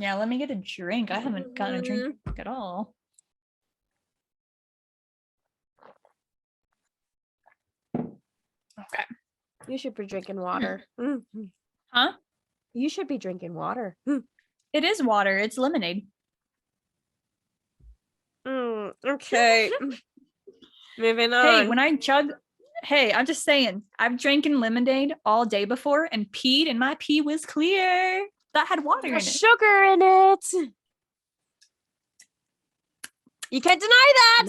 Yeah, let me get a drink. I haven't gotten a drink at all. Okay. You should be drinking water. Huh? You should be drinking water. It is water. It's lemonade. Okay. Moving on. Hey, I'm just saying, I've drinking lemonade all day before and peed, and my pee was clear. That had water in it. Sugar in it. You can't deny that.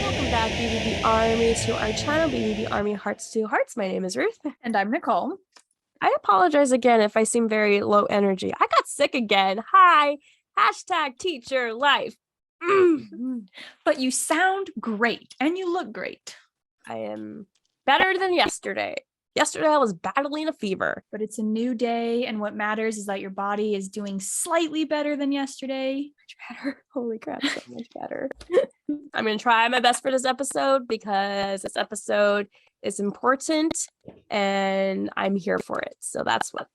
Welcome back, BVB Army, to our channel, BVB Army Hearts to Hearts. My name is Ruth. And I'm Nicole. I apologize again if I seem very low energy. I got sick again. Hi. #teacher life. But you sound great and you look great. I am better than yesterday. Yesterday I was battling a fever. But it's a new day, and what matters is that your body is doing slightly better than yesterday. Much better. Holy crap, so much better. I'm going to try my best for this episode because this episode is important and I'm here for it. So that's what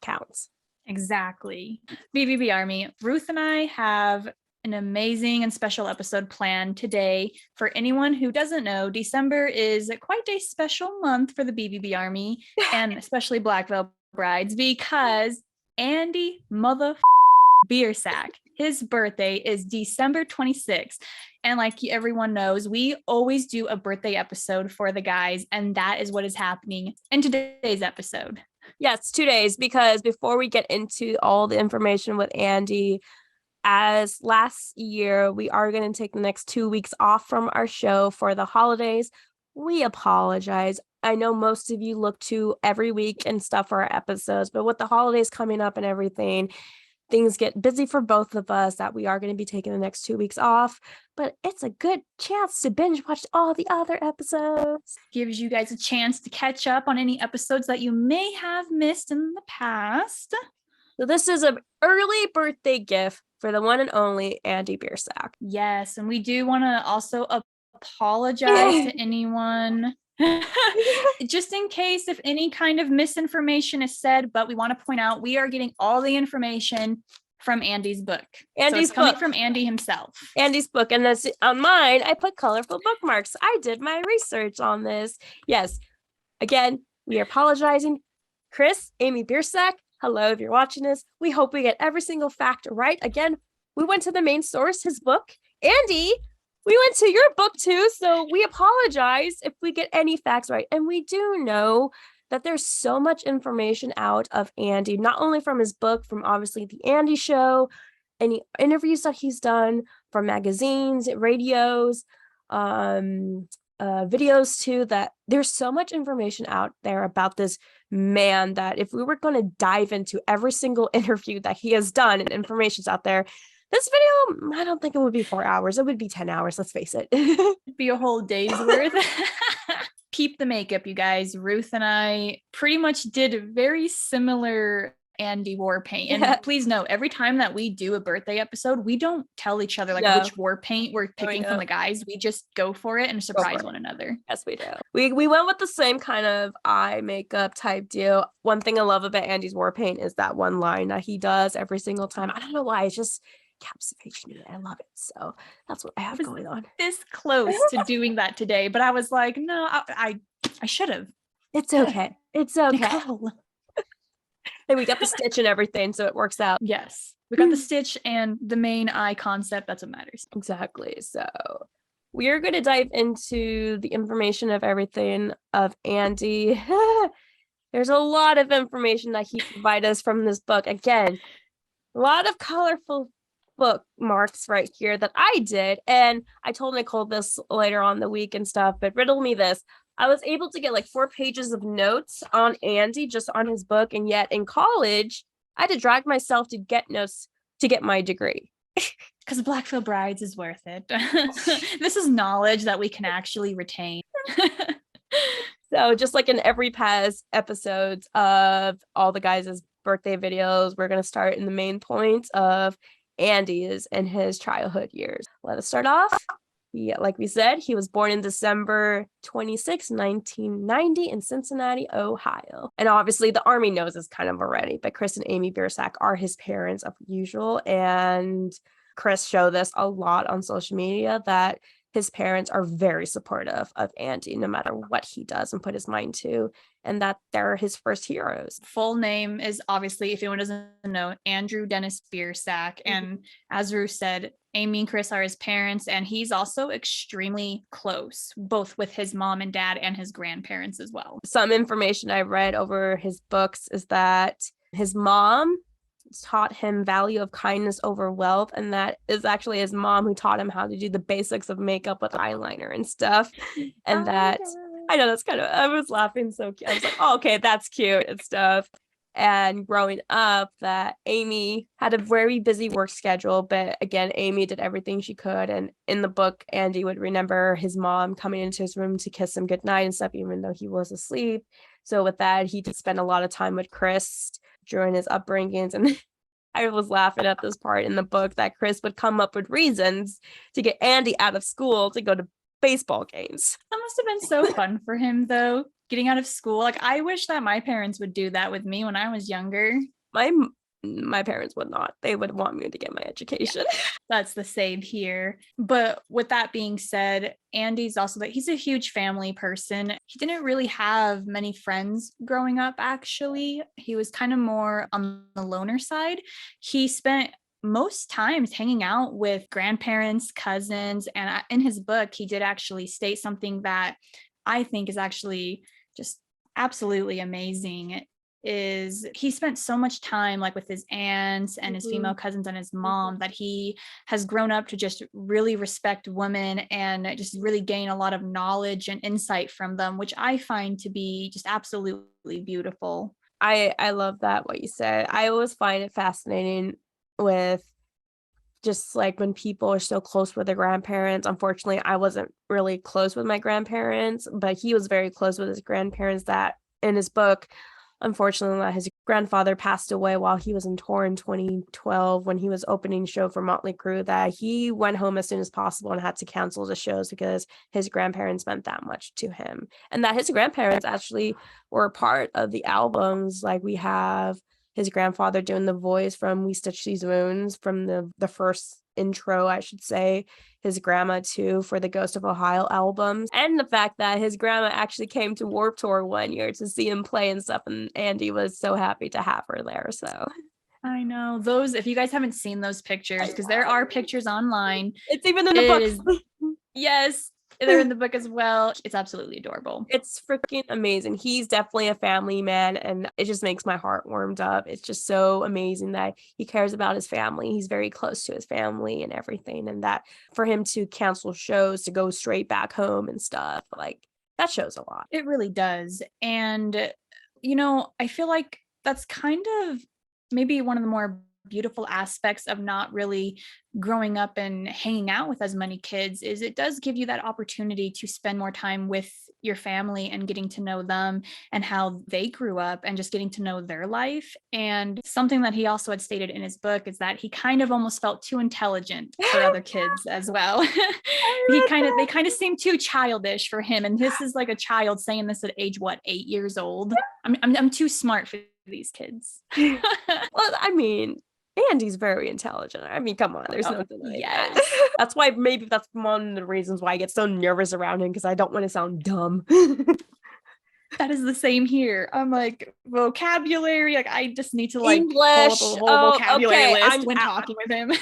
counts. Exactly. BVB Army, Ruth and I have an amazing and special episode planned today. For anyone who doesn't know, December is quite a special month for the BVB Army and especially Black Veil Brides because Andy Biersack, his birthday is December 26th. And like everyone knows, we always do a birthday episode for the guys, and that is what is happening in today's episode. Yes, 2 days, because before we get into all the information with Andy, as last year, we are going to take the next 2 weeks off from our show for the holidays. We apologize. I know most of you look to every week and stuff for our episodes, but with the holidays coming up and everything, things get busy for both of us that we are going to be taking the next 2 weeks off, but it's a good chance to binge watch all the other episodes. Gives you guys a chance to catch up on any episodes that you may have missed in the past. So this is an early birthday gift for the one and only Andy Biersack. Yes, and we do want to also apologize to anyone just in case if any kind of misinformation is said, but we want to point out we are getting all the information from Andy's book. So it's coming from Andy himself. Andy's book, and that's on mine. I put colorful bookmarks. I did my research on this. Yes. Again, we are apologizing. Chris, Amy Biersack, hello, if you're watching this. We hope we get every single fact right. Again, we went to the main source, his book. Andy, we went to your book too, so we apologize if we get any facts right. And we do know that there's so much information out of Andy, not only from his book, from obviously the Andy Show, any interviews that he's done, from magazines, radios, videos too, that there's so much information out there about this man that if we were going to dive into every single interview that he has done and information's out there, this video, I don't think it would be 4 hours. It would be 10 hours. Let's face it. It'd be a whole day's worth. Keep the makeup, you guys. Ruth and I pretty much did very similar Andy war paint. And please know, every time that we do a birthday episode, we don't tell each other which war paint we're picking from the guys. We just go for it and surprise one another. Yes, we do. We went with the same kind of eye makeup type deal. One thing I love about Andy's war paint is that one line that he does every single time. I don't know why. It's just captivates me. I love it. So that's what I have going on. This close to doing that today, but I was like, no, I should have. It's okay. It's okay. And we got the stitch and everything, so it works out. Yes, we got the stitch and the main eye concept. That's what matters. Exactly. So we are going to dive into the information of everything of Andy. There's a lot of information that he provided us from this book. Again, a lot of colorful bookmarks right here that I did. And I told Nicole this later on the week and stuff, but riddle me this. I was able to get 4 pages of notes on Andy, just on his book. And yet in college, I had to drag myself to get notes to get my degree. Because Black Veil Brides is worth it. This is knowledge that we can actually retain. So just like in every past episodes of all the guys' birthday videos, we're going to start in the main points of Andy is in his childhood years. Let us start off. Like we said, he was born in December 26, 1990 in Cincinnati, Ohio. And obviously the Army knows this kind of already, but Chris and Amy Biersack are his parents of usual. And Chris showed this a lot on social media that his parents are very supportive of Andy no matter what he does and put his mind to, and that they're his first heroes. Full name is obviously, if anyone doesn't know, Andrew Dennis Biersack. And as Ruth said, Amy and Chris are his parents, and he's also extremely close, both with his mom and dad and his grandparents as well. Some information I read over his books is that his mom taught him value of kindness over wealth, and that is actually his mom who taught him how to do the basics of makeup with eyeliner and stuff. And that I know that's kind of, I was laughing so cute. I was like, oh, okay, that's cute and stuff. And growing up, that Amy had a very busy work schedule, but again, Amy did everything she could. And in the book, Andy would remember his mom coming into his room to kiss him goodnight and stuff, even though he was asleep. So with that, he did spend a lot of time with Chris during his upbringings. And I was laughing at this part in the book that Chris would come up with reasons to get Andy out of school to go to baseball games. That must have been so fun for him, though, getting out of school. Like, I wish that my parents would do that with me when I was younger. My parents would not. They would want me to get my education. That's the same here. But with that being said, Andy's also that he's a huge family person. He didn't really have many friends growing up, actually. He was kind of more on the loner side. He spent most times hanging out with grandparents, cousins, and in his book, he did actually state something that I think is actually just absolutely amazing. Is he spent so much time like with his aunts and his female cousins and his mom that he has grown up to just really respect women and just really gain a lot of knowledge and insight from them, which I find to be just absolutely beautiful. I love that, what you said. I always find it fascinating with just like when people are so close with their grandparents. Unfortunately, I wasn't really close with my grandparents, but he was very close with his grandparents. That in his book, unfortunately, his grandfather passed away while he was in tour in 2012 when he was opening show for Motley Crue, that he went home as soon as possible and had to cancel the shows because his grandparents meant that much to him. And that his grandparents actually were a part of the albums. Like we have his grandfather doing the voice from We Stitch These Wounds from the first intro, I should say, his grandma too for the Ghost of Ohio albums, and the fact that his grandma actually came to Warped Tour one year to see him play and stuff, and Andy was so happy to have her there. So I know those, if you guys haven't seen those pictures, because there are pictures online. It's even in the book. Yes, they're in the book as well. It's absolutely adorable. It's freaking amazing. He's definitely a family man, and it just makes my heart warmed up. It's just so amazing that he cares about his family. He's very close to his family and everything, and that for him to cancel shows to go straight back home and stuff, like that shows a lot. It really does. And, you know, I feel like that's kind of maybe one of the more beautiful aspects of not really growing up and hanging out with as many kids is it does give you that opportunity to spend more time with your family and getting to know them and how they grew up and just getting to know their life. And something that he also had stated in his book is that he kind of almost felt too intelligent for other kids as well. They kind of seem too childish for him. And this is like a child saying this at age, what, 8 years old? I'm too smart for these kids. Well, I mean, Andy's very intelligent. I mean, come on, there's no denying that. That's why maybe that's one of the reasons why I get so nervous around him, because I don't want to sound dumb. That is the same here. I'm like, vocabulary, like I just need to like English, pull up a whole vocabulary list when I'm talking with him.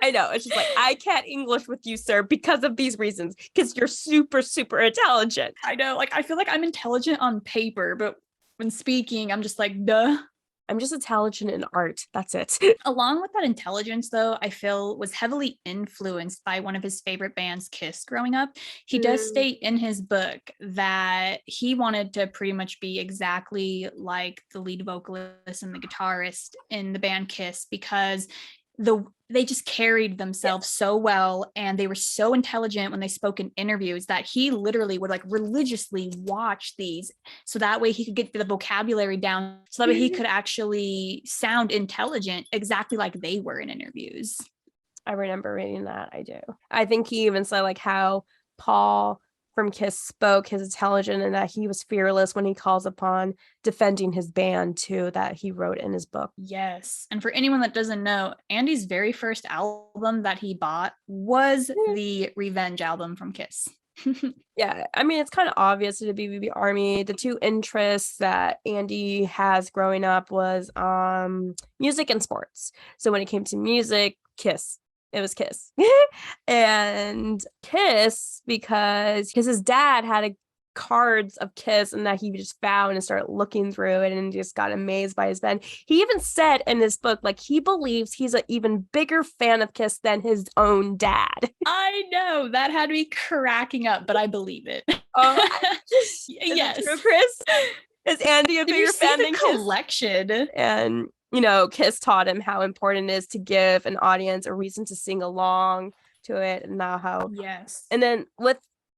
I know, it's just like, I can't English with you, sir, because of these reasons, because you're super, super intelligent. I know, like I feel like I'm intelligent on paper, but when speaking, I'm just like, duh. I'm just intelligent in art. That's it. Along with that intelligence, though, I feel was heavily influenced by one of his favorite bands, Kiss, growing up. He does state in his book that he wanted to pretty much be exactly like the lead vocalist and the guitarist in the band Kiss, because they just carried themselves so well, and they were so intelligent when they spoke in interviews that he literally would like religiously watch these so that way he could get the vocabulary down, so that way he could actually sound intelligent exactly like they were in interviews. I remember reading that. I do. I think he even said like how Paul from Kiss spoke his intelligence and that he was fearless when he calls upon defending his band too, that he wrote in his book. Yes. And for anyone that doesn't know, Andy's very first album that he bought was the Revenge album from Kiss. Yeah, I mean, it's kind of obvious to the BVB Army. The two interests that Andy has growing up was music and sports. So when it came to music, Kiss. It was Kiss. And Kiss because his dad had cards of Kiss and that he just found and started looking through it and just got amazed by his band. He even said in his book, like, he believes he's an even bigger fan of Kiss than his own dad. I know, that had me cracking up, but I believe it. Is yes. it true, Chris? Is Andy a bigger fan than Kiss? Collection? And Kiss taught him how important it is to give an audience a reason to sing along to it, and now how and then with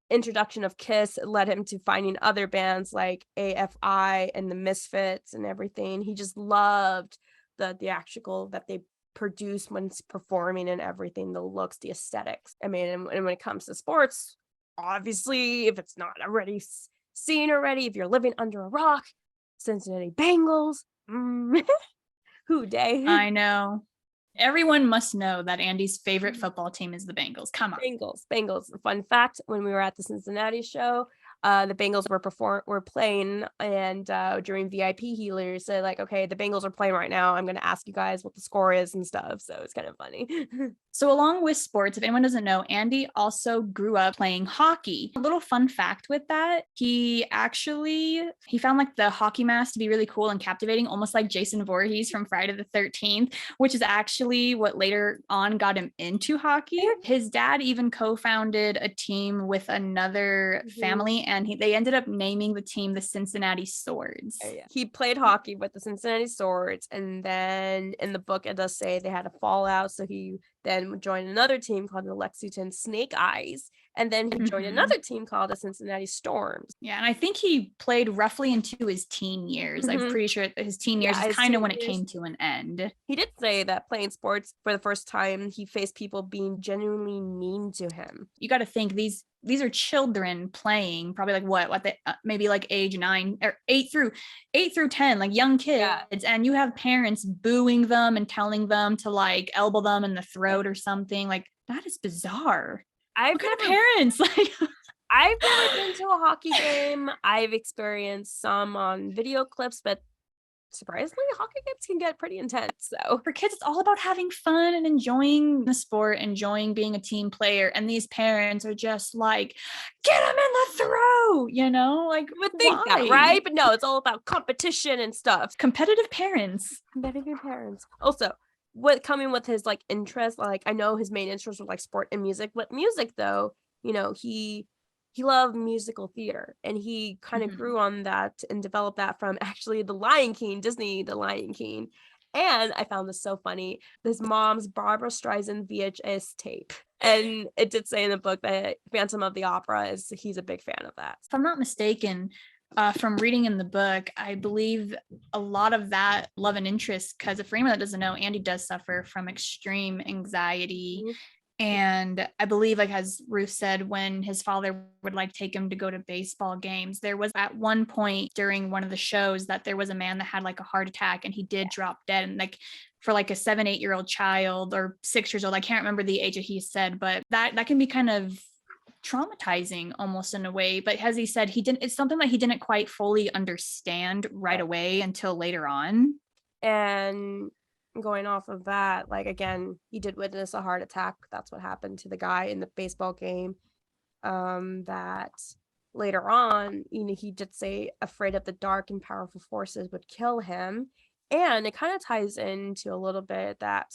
introduction of Kiss, it led him to finding other bands like AFI and the Misfits and everything. He just loved the theatrical that they produce when it's performing and everything, the looks, the aesthetics. I mean, and when it comes to sports, obviously, if it's not already seen already, if you're living under a rock, Cincinnati Bengals. Who day? I know. Everyone must know that Andy's favorite football team is the Bengals. Come on. Bengals. Fun fact, when we were at the Cincinnati show, the Bengals were playing, and during VIP healers said like, okay, the Bengals are playing right now. I'm going to ask you guys what the score is and stuff. So it's kind of funny. So along with sports, if anyone doesn't know, Andy also grew up playing hockey. A little fun fact with that, he found like the hockey mask to be really cool and captivating, almost like Jason Voorhees from Friday the 13th, which is actually what later on got him into hockey. His dad even co-founded a team with another family, and they ended up naming the team the Cincinnati Swords. He played hockey with the Cincinnati Swords, and then in the book it does say they had a fallout, so he then joined another team called the Lexington Snake Eyes, and then he joined another team called the Cincinnati Storms. Yeah, and I think he played roughly into his teen years. I'm pretty sure his teen years is kind of when it came to an end. He did say that playing sports for the first time, he faced people being genuinely mean to him. You got to think these are children playing, probably like what they maybe like age 9 or 8 through 10, like young kids, and you have parents booing them and telling them to like elbow them in the throat or something. Like, that is bizarre. What kind of parents? Like, I've never been to a hockey game. I've experienced some on video clips, but surprisingly, hockey games can get pretty intense. So for kids, it's all about having fun and enjoying the sport, enjoying being a team player. And these parents are just like, get them in the throat, like, you would think that, right? But no, it's all about competition and stuff. Competitive parents. Also, coming with his like interest, like I know his main interests were like sport and music, but music though, he loved musical theater, and he kind of grew on that and developed that from actually The Lion King, Disney, The Lion King. And I found this so funny. His mom's Barbara Streisand VHS tape. And it did say in the book that Phantom of the Opera he's a big fan of that. If I'm not mistaken, from reading in the book, I believe a lot of that love and interest, because for anyone that doesn't know, Andy does suffer from extreme anxiety. And I believe, like as Ruth said, when his father would like take him to go to baseball games, there was at one point during one of the shows that there was a man that had like a heart attack, and he did drop dead. And like for like a 7-8-year-old child or 6 years old, I can't remember the age that he said, but that can be kind of traumatizing almost in a way. But as he said, it's something that he didn't quite fully understand right away until later on. And going off of that, like again, he did witness a heart attack. That's what happened to the guy in the baseball game. That later on, he did say afraid of the dark and powerful forces would kill him. And it kind of ties into a little bit that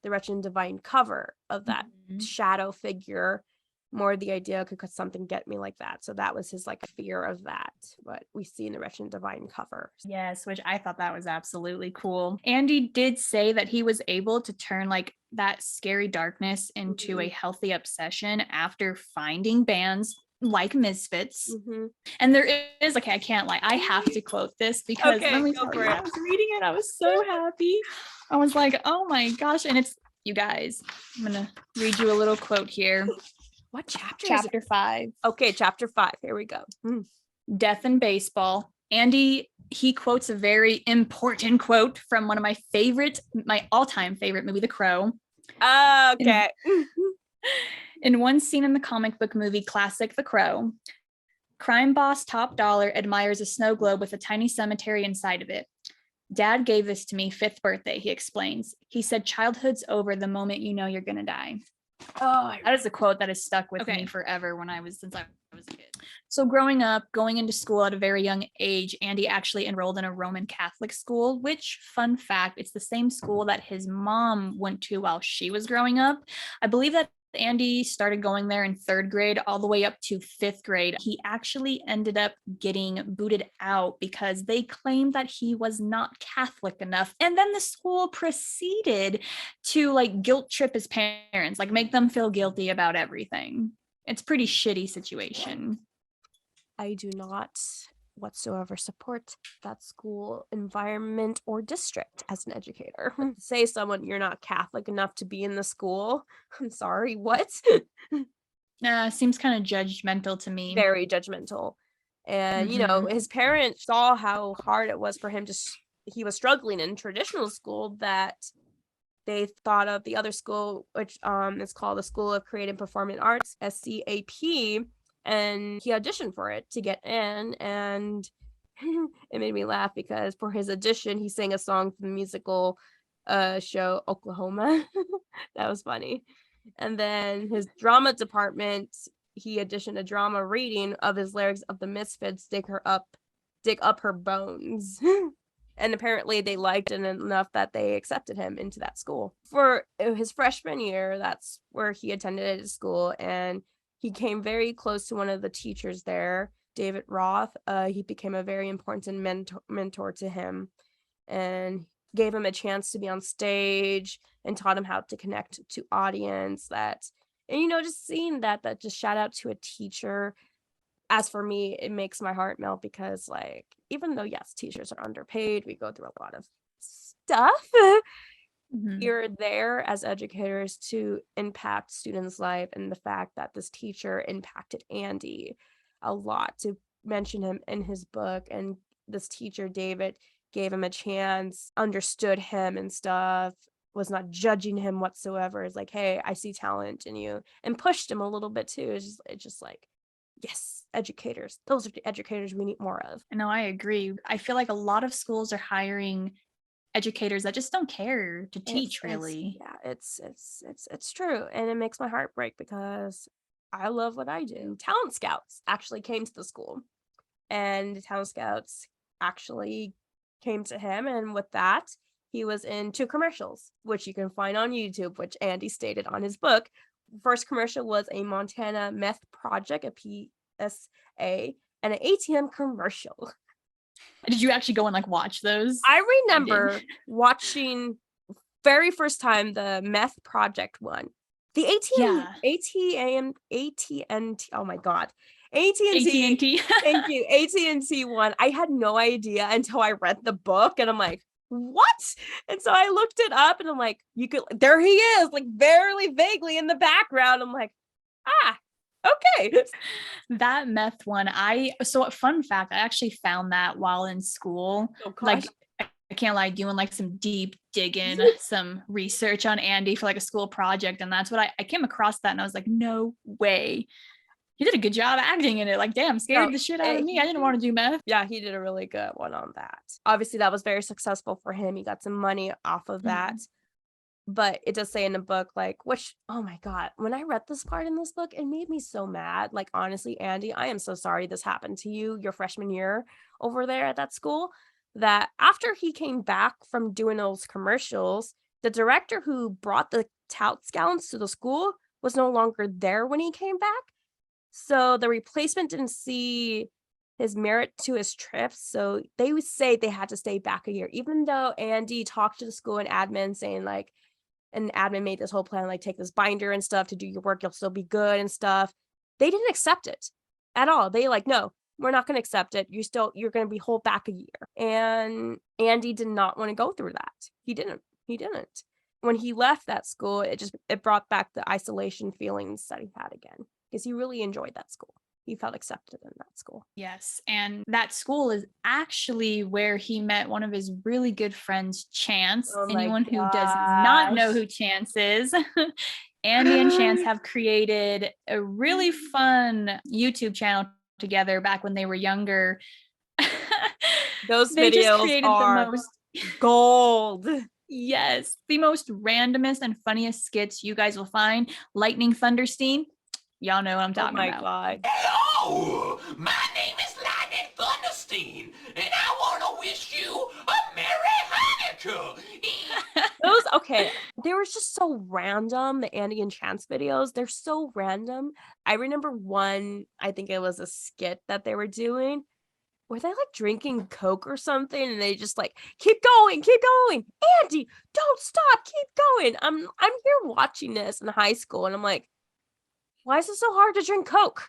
the Wretched and Divine cover of that shadow figure more the idea, could something get me like that? So that was his like fear of that, what we see in the Wretched and Divine cover. Yes, which I thought that was absolutely cool. Andy did say that he was able to turn like that scary darkness into a healthy obsession after finding bands like Misfits. And there is, okay, I can't lie, I have to quote this because let me tell you, I was reading it, I was so happy. I was like, oh my gosh. And it's, you guys, I'm gonna read you a little quote here. What chapter? Chapter 5. Okay, chapter 5. Here we go. Death in Baseball. Andy, he quotes a very important quote from one of my all-time favorite movie, The Crow. Okay. In one scene in the comic book movie classic The Crow, crime boss Top Dollar admires a snow globe with a tiny cemetery inside of it. Dad gave this to me 5th birthday, he explains. He said, childhood's over the moment you know you're gonna die. Oh, that is a quote that has stuck with me forever since I was a kid. So growing up, going into school at a very young age, Andy actually enrolled in a Roman Catholic school, which, fun fact, it's the same school that his mom went to while she was growing up. I believe that Andy started going there in 3rd grade all the way up to 5th grade. He actually ended up getting booted out because they claimed that he was not Catholic enough. And then the school proceeded to like guilt trip his parents, like make them feel guilty about everything. It's a pretty shitty situation. I do not whatsoever support that school environment or district as an educator. Say someone, you're not Catholic enough to be in the school. I'm sorry, what? Seems kind of judgmental to me. Very judgmental. And, you know, his parents saw how hard it was for him he was struggling in traditional school, that they thought of the other school, which is called the School of Creative Performing Arts, SCAP, and he auditioned for it to get in, and it made me laugh because for his audition he sang a song from the musical show Oklahoma. That was funny. And then his drama department, he auditioned a drama reading of his lyrics of the Misfits, dig up her bones. And apparently they liked it enough that they accepted him into that school. For his freshman year, that's where he attended school, and he came very close to one of the teachers there, David Roth. He became a very important mentor to him, and gave him a chance to be on stage and taught him how to connect to audience. And just seeing that just shout out to a teacher. As for me, it makes my heart melt because, like, even though, yes, teachers are underpaid, we go through a lot of stuff. You're there as educators to impact students' life, and the fact that this teacher impacted Andy a lot, to mention him in his book, and this teacher, David, gave him a chance, understood him and stuff, was not judging him whatsoever. It's like, hey, I see talent in you, and pushed him a little bit too. It's just like, yes, educators. Those are the educators we need more of. No, I agree. I feel like a lot of schools are hiring educators that just don't care to teach, really. It's true. And it makes my heart break because I love what I do. Talent Scouts actually came to the school, and the Talent Scouts actually came to him. And with that, he was in 2 commercials, which you can find on YouTube, which Andy stated on his book. First commercial was a Montana meth project, a PSA, and an ATM commercial. Did you actually go and like watch those? I remember watching very first time the meth project one. The AT&T. Oh my God. AT&T. Thank you. AT&T one. I had no idea until I read the book, and I'm like, what? And so I looked it up, and I'm like, there he is, like barely vaguely in the background. I'm like, okay. That meth one, so a fun fact, I actually found that while in school. Oh, like, I can't lie, doing like some deep digging, some research on Andy for like a school project. And that's what I came across that, and I was like, no way. He did a good job acting in it. Like, damn, scared the shit out of me. I didn't want to do meth. Yeah, he did a really good one on that. Obviously, that was very successful for him. He got some money off of that. But it does say in the book, like, oh my God, when I read this part in this book, it made me so mad. Like, honestly, Andy, I am so sorry this happened to you your freshman year over there at that school. That after he came back from doing those commercials, the director who brought the Tout Scouts to the school was no longer there when he came back. So the replacement didn't see his merit to his trip. So they would say they had to stay back a year, even though Andy talked to the school and admin saying like, and admin made this whole plan, like take this binder and stuff to do your work. You'll still be good and stuff. They didn't accept it at all. They like, no, we're not going to accept it. You're going to be held back a year. And Andy did not want to go through that. He didn't. When he left that school, it brought back the isolation feelings that he had again, because he really enjoyed that school. He felt accepted in that school. Yes. And that school is actually where he met one of his really good friends, Chance. Oh my Anyone who does not know gosh. who Chance is, Andy and Chance have created a really fun YouTube channel together back when they were younger. Those They just videos created are the most gold. Yes, the most randomest and funniest skits you guys will find. Lightning Thunderstein. Y'all know what I'm talking about. Oh my god. Hello, my name is Lightning Thunderstein, and I want to wish you a Merry Hanukkah. They were just so random, the Andy and Chance videos. They're so random. I remember one, I think it was a skit that they were doing. Were they like drinking Coke or something? And they just like, keep going. Andy, don't stop, keep going. I'm here watching this in high school, and I'm like, why is it so hard to drink Coke?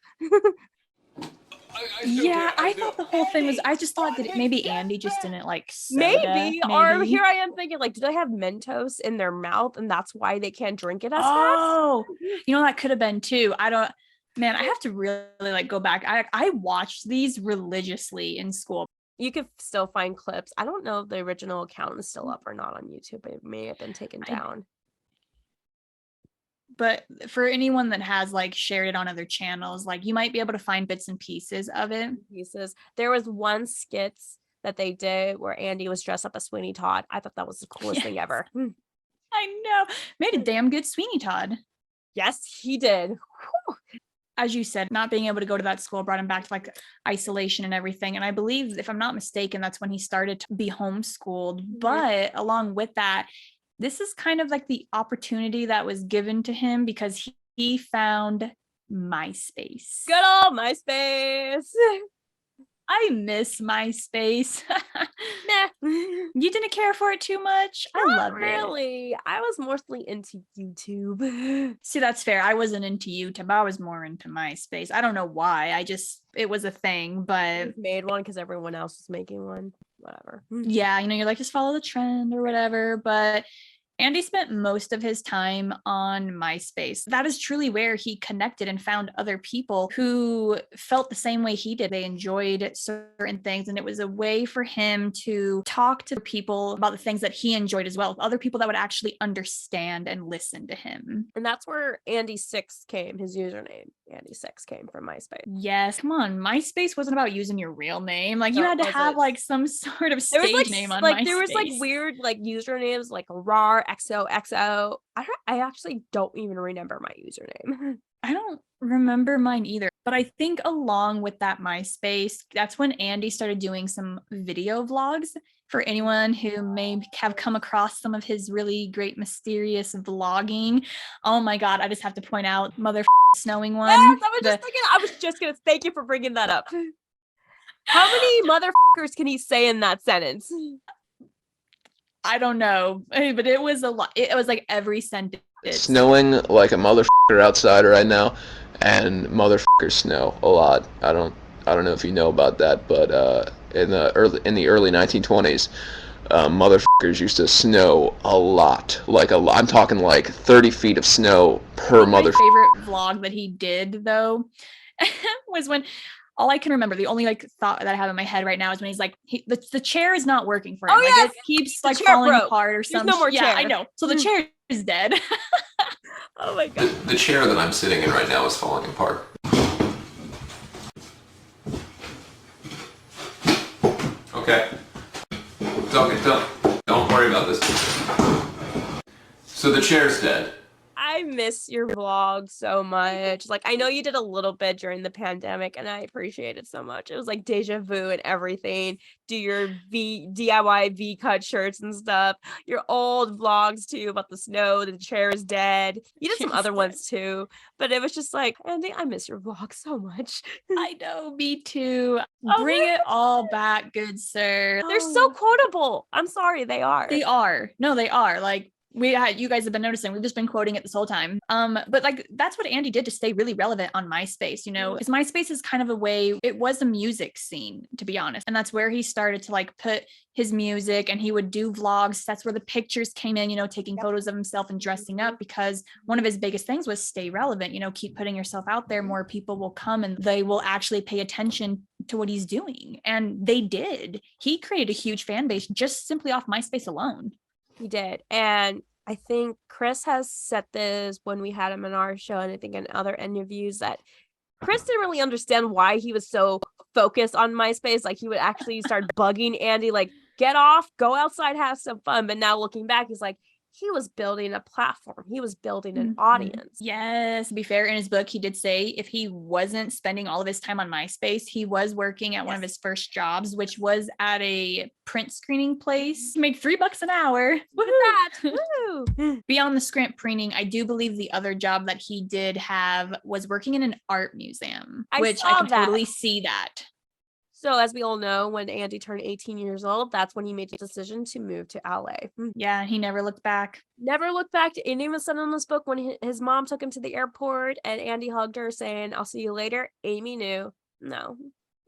I thought the whole thing was, I just thought that maybe Andy just didn't like soda. Maybe. Or here I am thinking, like, do they have Mentos in their mouth and that's why they can't drink it as fast? That could have been too. I have to really like go back. I watched these religiously in school. You could still find clips. I don't know if the original account is still up or not on YouTube. It may have been taken down. But for anyone that has like shared it on other channels, like you might be able to find bits and pieces of it. There was one skit that they did where Andy was dressed up as Sweeney Todd. I thought that was the coolest thing ever. I know. Made a damn good Sweeney Todd. Yes, he did. Whew. As you said, not being able to go to that school brought him back to like isolation and everything. And I believe, if I'm not mistaken, that's when he started to be homeschooled. Mm-hmm. But along with that, this is kind of like the opportunity that was given to him because he found MySpace. Good old MySpace. I miss MySpace. Nah. You didn't care for it too much? I loved it. Really. I was mostly into YouTube. See, that's fair. I wasn't into YouTube. I was more into MySpace. I don't know why. It was a thing, but I made one because everyone else was making one. Whatever. Yeah, you're like, just follow the trend or whatever. But Andy spent most of his time on MySpace. That is truly where he connected and found other people who felt the same way he did. They enjoyed certain things, and it was a way for him to talk to people about the things that he enjoyed as well, other people that would actually understand and listen to him. And that's where Andy6 came, his username. Andy6 came from MySpace. Yes, come on. MySpace wasn't about using your real name. Like, you had to have like some sort of stage name on MySpace. There was like weird like usernames like RAR, XOXO. I actually don't even remember my username. I don't remember mine either. But I think along with that MySpace, that's when Andy started doing some video vlogs. For anyone who may have come across some of his really great mysterious vlogging. Oh my God, I just have to point out snowing one. Yes, I was just gonna thank you for bringing that up. How many motherfuckers can he say in that sentence? I don't know, but it was a lot. It was like every sentence. Snowing like a motherfucker outside right now, and motherfuckers snow a lot. I don't know if you know about that, but in the early 1920s, motherfuckers used to snow a lot. I'm talking like 30 feet of snow per motherfucker. My favorite vlog that he did though was when, all I can remember, the only like thought that I have in my head right now is when he's like, the chair is not working for him. Oh, yes! It keeps like falling apart or something. There's no more chair. Yeah, I know. So the chair is dead. Oh my God. The chair that I'm sitting in right now is falling apart. Okay. Don't worry about this. So the chair's dead. I miss your vlog so much. Like, I know you did a little bit during the pandemic, and I appreciate it so much. It was like deja vu and everything. Do your DIY V-cut shirts and stuff. Your old vlogs too about the snow, the chair is dead. You did some Chair is other dead. ones too, but it was just like, Andy, I miss your vlog so much. I know, me too. Oh, Bring it all back, good sir. they're so quotable. I'm sorry, they are. They are. No, they are. Like, you guys have been noticing, we've just been quoting it this whole time. But like, that's what Andy did to stay really relevant on MySpace, you know, because MySpace is kind of a way, it was a music scene, to be honest. And that's where he started to like put his music, and he would do vlogs. That's where the pictures came in, you know, taking photos of himself and dressing up, because one of his biggest things was stay relevant, you know, keep putting yourself out there. More people will come and they will actually pay attention to what he's doing. And they did. He created a huge fan base just simply off MySpace alone. He did. And I think Chris has said this when we had him on our show, and I think in other interviews, that Chris didn't really understand why he was so focused on MySpace. Like, he would actually start bugging Andy, like, get off, go outside, have some fun. But now looking back, he's like, he was building a platform. He was building an audience. Yes, to be fair, in his book, he did say if he wasn't spending all of his time on MySpace, he was working at one of his first jobs, which was at a print screening place. He made $3 an hour. Look at that. Woo! Beyond the script printing, I do believe the other job that he did have was working in an art museum, which I can totally see that. So as we all know, when Andy turned 18 years old, that's when he made the decision to move to LA. Yeah, he never looked back. Never looked back. Andy was said in this book when his mom took him to the airport and Andy hugged her saying, I'll see you later. Amy knew, no,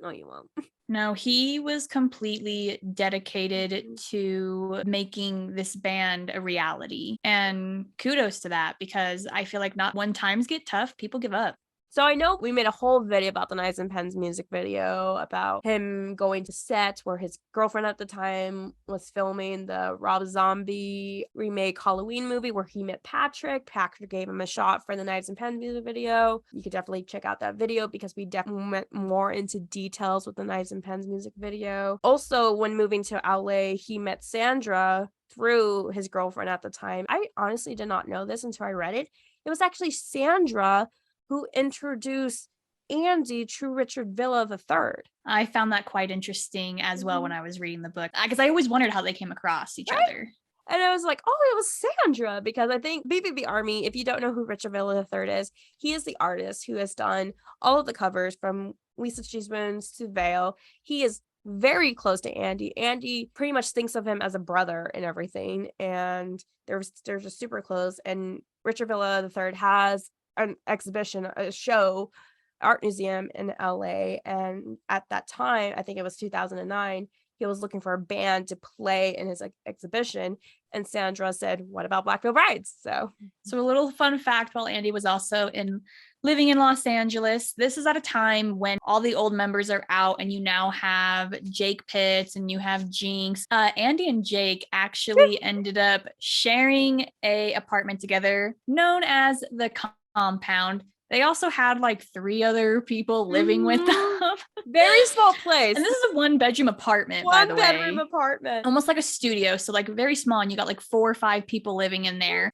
you won't. No, he was completely dedicated to making this band a reality. And kudos to that, because I feel like not when times get tough, people give up. So I know we made a whole video about the Knives and Pens music video, about him going to set where his girlfriend at the time was filming the Rob Zombie remake Halloween movie where he met Patrick. Patrick gave him a shot for the Knives and Pens music video. You could definitely check out that video because we definitely went more into details with the Knives and Pens music video. Also, when moving to LA, he met Sandra through his girlfriend at the time. I honestly did not know this until I read it. It was actually Sandra who introduced Andy to Richard Villa III. I found that quite interesting as well when I was reading the book, because I always wondered how they came across each other. And I was like, oh, it was Sandra, because I think BVB Army, if you don't know who Richard Villa III is, he is the artist who has done all of the covers from Lisa Cheeseman's to Veil. He is very close to Andy. Andy pretty much thinks of him as a brother and everything. And they're just super close. And Richard Villa III has an exhibition, a show, art museum in LA. And at that time, I think it was 2009, he was looking for a band to play in his exhibition. And Sandra said, what about Black Veil Brides? So a little fun fact, while Andy was also living in Los Angeles, this is at a time when all the old members are out and you now have Jake Pitts and you have Jinx. Andy and Jake actually ended up sharing a apartment together known as the Compound. They also had like 3 other people living with them. Very small place. And this is a 1-bedroom apartment, by the way. 1-bedroom apartment. Almost like a studio. So like very small, and you got like 4 or 5 people living in there.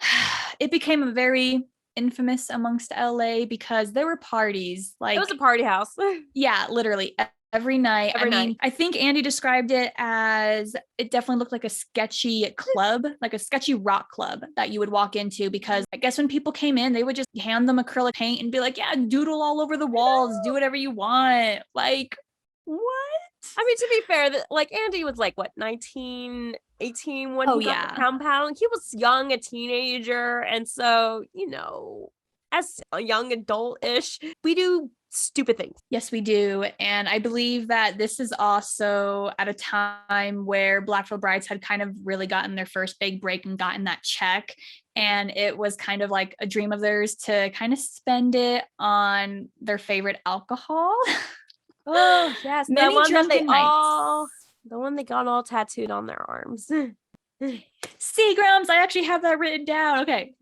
It became a very infamous amongst LA because there were parties. Like, it was a party house. Yeah, literally. Every night. I think Andy described it as, it definitely looked like a sketchy club, like a sketchy rock club that you would walk into, because I guess when people came in, they would just hand them acrylic paint and be like, yeah, doodle all over the walls, do whatever you want. Like, what? I mean, to be fair, like Andy was like, what, 19, 18 when he got the Compound? He was young, a teenager. And so, you know, as a young adult-ish, we do stupid things. Yes, we do. And I believe that this is also at a time where Black Veil Brides had kind of really gotten their first big break and gotten that check. And it was kind of like a dream of theirs to kind of spend it on their favorite alcohol. Oh, yes. The one they got all tattooed on their arms. Seagrams. I actually have that written down. Okay.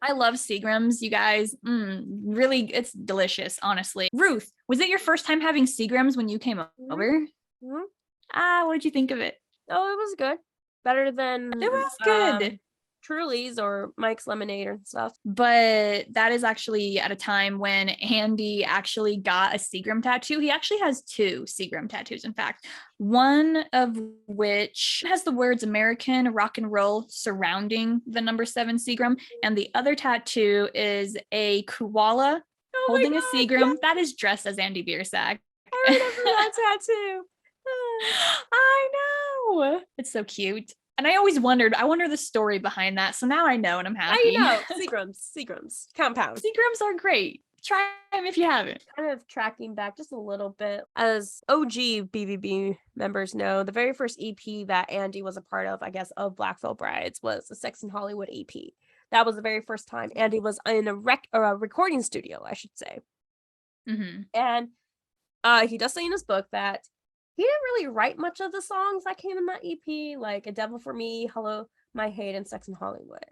I love Seagrams, you guys. Really, it's delicious, honestly. Ruth, was it your first time having Seagrams when you came over? Mm-hmm. What did you think of it? Oh, it was good. Better than... It was good. Truly's or Mike's Lemonade and stuff. But that is actually at a time when Andy actually got a Seagram tattoo. He actually has 2 Seagram tattoos, in fact, one of which has the words American rock and roll surrounding the number 7 Seagram. And the other tattoo is a koala holding a Seagram that is dressed as Andy Biersack. I remember that tattoo. I know. It's so cute. And I always wondered, I wonder the story behind that. So now I know and I'm happy. Now you know. Seagrams. Compound. Seagrams are great. Try them if you haven't. Kind of tracking back just a little bit. As OG BVB members know, the very first EP that Andy was a part of, I guess, of Black Veil Brides was the Sex and Hollywood EP. That was the very first time Andy was in a recording studio, I should say. Mm-hmm. And he does say in his book that he didn't really write much of the songs that came in that EP, like A Devil for Me, Hello, My Hate, and Sex in Hollywood.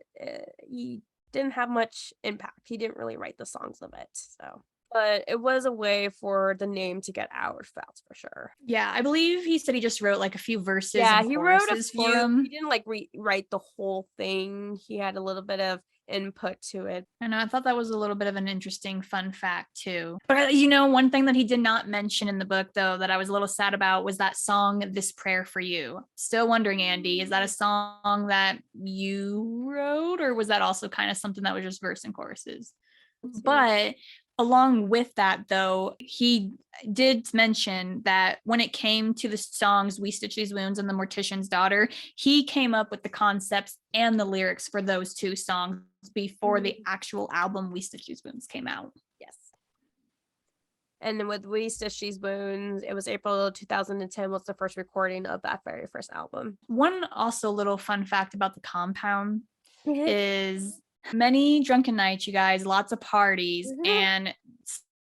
He didn't have much impact. He didn't really write the songs of it. So, but it was a way for the name to get out, that's for sure. Yeah, I believe he said he just wrote like a few verses. Yeah, and he wrote a choruses few. for him. He didn't like rewrite the whole thing. He had a little bit of input to it. I know. I thought that was a little bit of an interesting fun fact too. But one thing that he did not mention in the book though that I was a little sad about was that song "This Prayer for You." Still wondering, Andy, is that a song that you wrote, or was that also kind of something that was just verse and choruses? But along with that, though, he did mention that when it came to the songs We Stitch These Wounds and The Mortician's Daughter, he came up with the concepts and the lyrics for those 2 songs before the actual album We Stitch These Wounds came out. Yes. And then with We Stitch These Wounds, it was April 2010 was the first recording of that very first album. One also little fun fact about the Compound is many drunken nights, you guys, lots of parties, and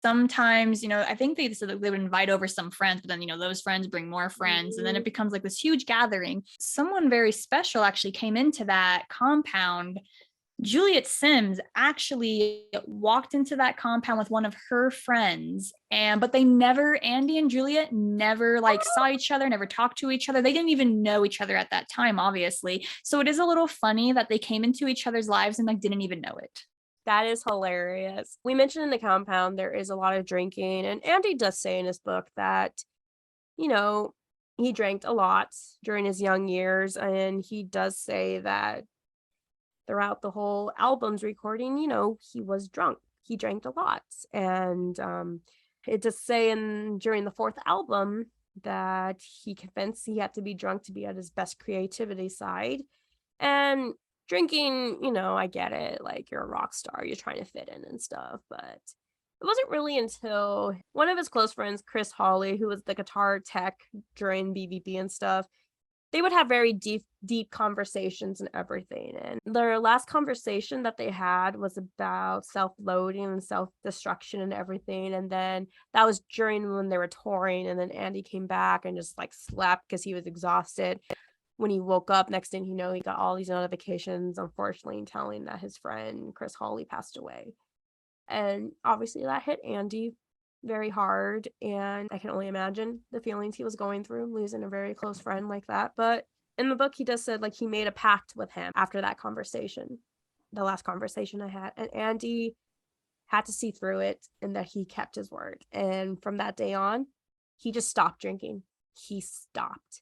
sometimes, I think they said that they would invite over some friends, but then, those friends bring more friends, and then it becomes like this huge gathering. Someone very special actually came into that compound. Juliet Sims actually walked into that compound with one of her friends, but Andy and Juliet never saw each other, never talked to each other. They didn't even know each other at that time, obviously. So it is a little funny that they came into each other's lives and didn't even know it. That is hilarious. We mentioned in the compound there is a lot of drinking, and Andy does say in his book that, he drank a lot during his young years, and he does say that throughout the whole album's recording, he was drunk. He drank a lot. And it does say during the 4th album that he convinced he had to be drunk to be at his best creativity side. And drinking, I get it. Like, you're a rock star, you're trying to fit in and stuff. But it wasn't really until one of his close friends, Chris Hawley, who was the guitar tech during BVB and stuff, they would have very deep conversations and everything. And their last conversation that they had was about self-loathing and self-destruction and everything. And then that was during when they were touring. And then Andy came back and just slept because he was exhausted. When he woke up, next thing you know, he got all these notifications, unfortunately, telling that his friend Chris Hawley passed away. And obviously that hit Andy very hard, and I can only imagine the feelings he was going through losing a very close friend like that. But in the book, he just said he made a pact with him after that conversation, the last conversation I had, and Andy had to see through it, and that he kept his word. And from that day on, he just stopped drinking. He stopped,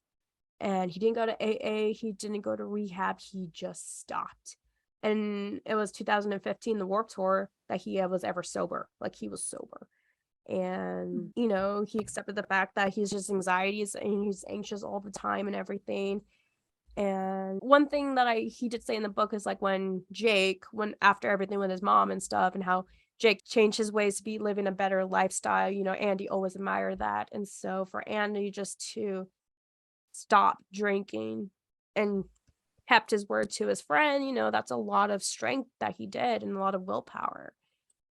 and he didn't go to AA, he didn't go to rehab, he just stopped. And it was 2015, the Warped Tour, that he was ever sober. He was sober. And he accepted the fact that he's just anxieties and he's anxious all the time and everything. And one thing that he did say in the book is when after everything with his mom and stuff, and how Jake changed his ways to be living a better lifestyle, Andy always admired that. And so for Andy just to stop drinking and kept his word to his friend, that's a lot of strength that he did and a lot of willpower.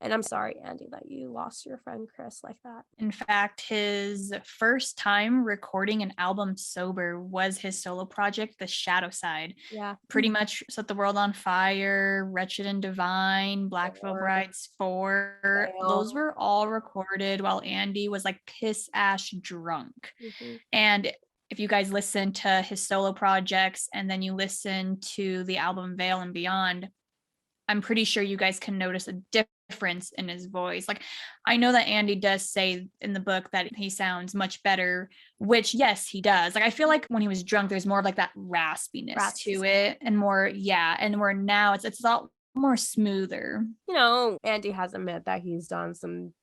And I'm sorry, Andy, that you lost your friend Chris like that. In fact, his first time recording an album sober was his solo project, The Shadow Side. Yeah. Pretty much Set the World on Fire, Wretched and Divine, Black Veil Brides 4. Those were all recorded while Andy was piss ash drunk. Mm-hmm. And if you guys listen to his solo projects and then you listen to the album Veil and Beyond, I'm pretty sure you guys can notice a difference in his voice. Like, I know that Andy does say in the book that he sounds much better, which yes, he does. Like, I feel like when he was drunk, there's more of like that raspiness to it, and more, and where now it's a lot more smoother. You know, Andy has admitted that he's done some